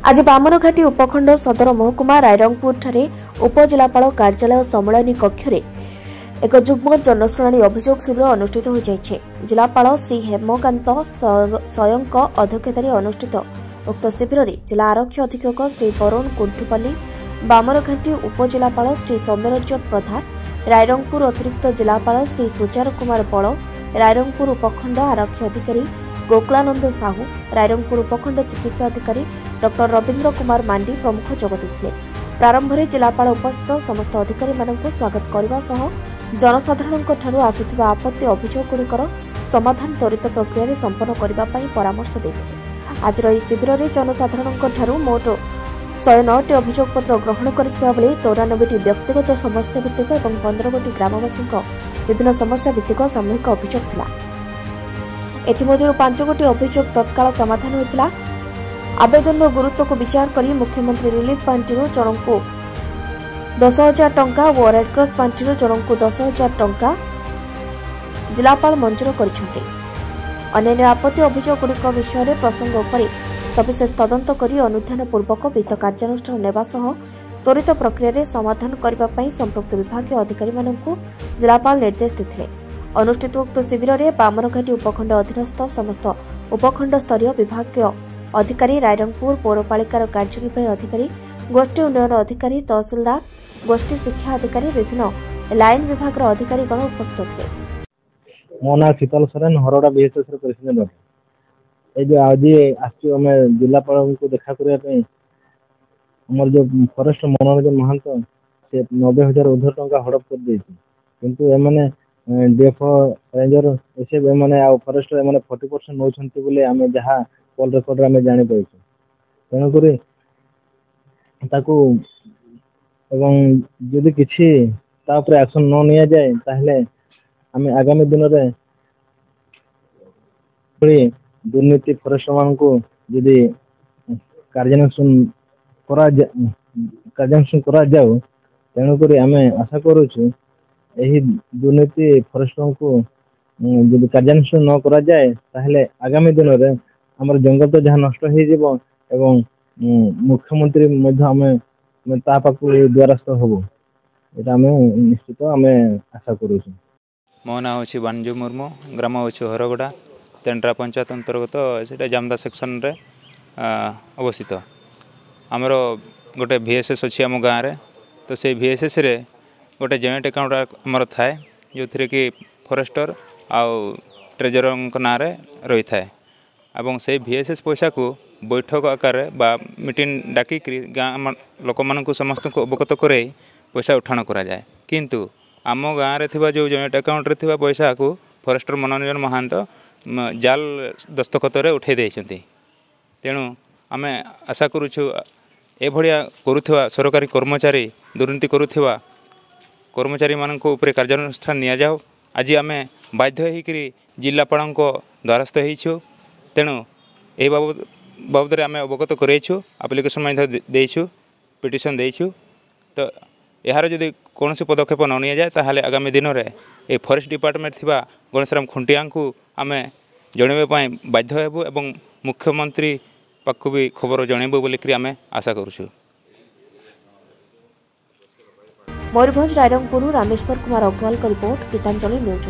आज बामनघाटी उपखंड सदर महकुमा रायरंगपुर ठारे उपजिलापाल कार्यालय सम्मेलन कक्ष एक जुग्म जनशुणाणी अभियोग शिविर अनुष्ठित हो जाइछे। जिलापाल श्री हेमकांत स्वयंक अध्यक्षतार अनुष्ठित उक्त शिविर में जिला आरक्षी अधीक्षक श्री वरुण कुंठुपल्ली, बामनघाटी उपजिलापाल श्री सौम्यरंजन प्रधान, रायरंगपुर अतिरिक्त जिलापाल श्री सुचार कुमार बल, रायरंगपुर उपखंड आरक्षी अधिकारी गोकुलानंद साहू, रायरंगपुर उपखंड चिकित्सा अधिकारी डॉक्टर रवींद्र कुमार मांडी प्रमुख जोगदेइथिले। प्रारंभ में जिलापाल उपस्थित समस्त अधिकारी मानक स्वागत करने सह जनसाधारण ठारू आसुथिबा आपत्ति अभियोगगुड़िकर समाधान त्वरित प्रक्रिया संपन्न करने परामर्श देथिले। आज इस शिविर में जनसाधारण ठारू मोट 109 अभियोगपत्र ग्रहण करथिबा बेले 94 व्यक्तिगत समस्या भित्तिक और 15 ग्रामवासी विभिन्न समस्या भित्तिक सामूहिक अभियोग थिला। एथिमध्यरु 5 गोटी अभियोग तत्काल समाधान होइतिला। आवेदन गुरुत्व को विचार करी मुख्यमंत्री रिलीफ पांठी जनकू 10,000 टंका और रेडक्रॉस पांठी जनकू 10,000 टंका जिलापाल मंजूर करिसेंते। अन्य आपत्ति अभियोगगुड़िक विषय में प्रसंग उपरे सविशेष तदंत करी अनुध्यान पूर्वक विहित कार्यानुष्ठान नेबा सह त्वरित प्रक्रिया समाधान करने संपृक्त विभाग अधिकारी मानकू जिलापाल निर्देश देथिले। अनुष्ठित उक्त शिविर में बामनघाटी उपखंड अधीनस्थ समस्त उपखंड स्तरीय विभाग अधिकारी, रायरंगपुर पौरपालिकार कार्यनिर्वाही अधिकारी, गोष्ठी उन्नयन अधिकारी, तहसीलदार, गोष्ठी शिक्षा अधिकारी, विभिन्न लाइन विभाग अधिकारीगण उपस्थित थे। मो ना शीतल सोरेन, हरड़ा बीएसएस प्रेसिडेंट। जो आज आम जिलापाल को देखा करने जो फॉरेस्ट मनोरंजन महंत से 90,000 ऊर्ध्व टंका हड़प कर किंतु एमाने डीएफओ रेंजर एसे मैंने फॉरेस्ट 40% नौछंती बोले आमे जहा कॉल रेकॉर्ड आमे जानि पाइछु। तेणुकरी ताकू एवं जदि किछि ता ऊपर एक्शन न निया जाए ताहले आमे आगामी दिन रे दुर्नीति फॉरेस्ट मान को जदि कार्यान्वेषण करा जाऊ तेणुकरी आमे आशा करूछु यही दुर्नीति फॉरेस्ट को जब कार्यान्वेषण न करा जाए ताहले आगामी दिन में हमर जंगल तो जहाँ नष्ट हो जीवो एवं मुख्यमंत्री मध्य हमें ता पाखु द्वारस्थ होबो एटा हमें निश्चित हमें आशा करू। मो ना होछि बांजू मुर्मू, ग्राम होछि हरगड़ा, तेंड्रा पंचायत अंतर्गत सेटा जामदा सेक्शन रे अवस्थित। आमर गोटे VSS अछि आम गाँव रे, तो से VSS रे गोटे जॉइंट अकाउंट आमर थाए जो थी कि फॉरेस्टर आउ ट्रेजर ना रही थाए एवं से VSS पैसा को बैठक आकार बा मीटिंग डाकी गाँव लोक मान समस्त को अवगत कर पैसा उठाण करा जाए। किंतु आम गाँव रे थिबा जो जॉइंट अकाउंट रे थिबा पैसा को फॉरेस्टर मनोरंजन महंत जाल दस्तखत रे उठे देइछंती। तेणु आमे आशा करूछु ए भड़िया करुथिबा सरकारी कर्मचारी दुर्नीति करुथिबा कर्मचारी मानक उपरे कार्यानुष्ठान निया जाओ। आज आम बाध्य होकर जिलापाल द्वारस्थ होइछु। तेणु ए बाबद आम अवगत करैछु, एप्लिकेशन देइछु, पिटिशन देइछु। तो यार जदि कौन पदक्षेप न निया जाए ताहले आगामी दिन में ए फॉरेस्ट डिपार्टमेंट थिबा गणेशराम खुंटिया को आम जनइबा बाध्य हेबु एवं मुख्यमंत्री पाखु भी खबर जनइबु बोलिकरी आम आशा करूछु। मयूरभंज रायरंगपुर रामेश्वर कुमार अग्रवाल का रिपोर्ट, गीतांजलि न्यूज।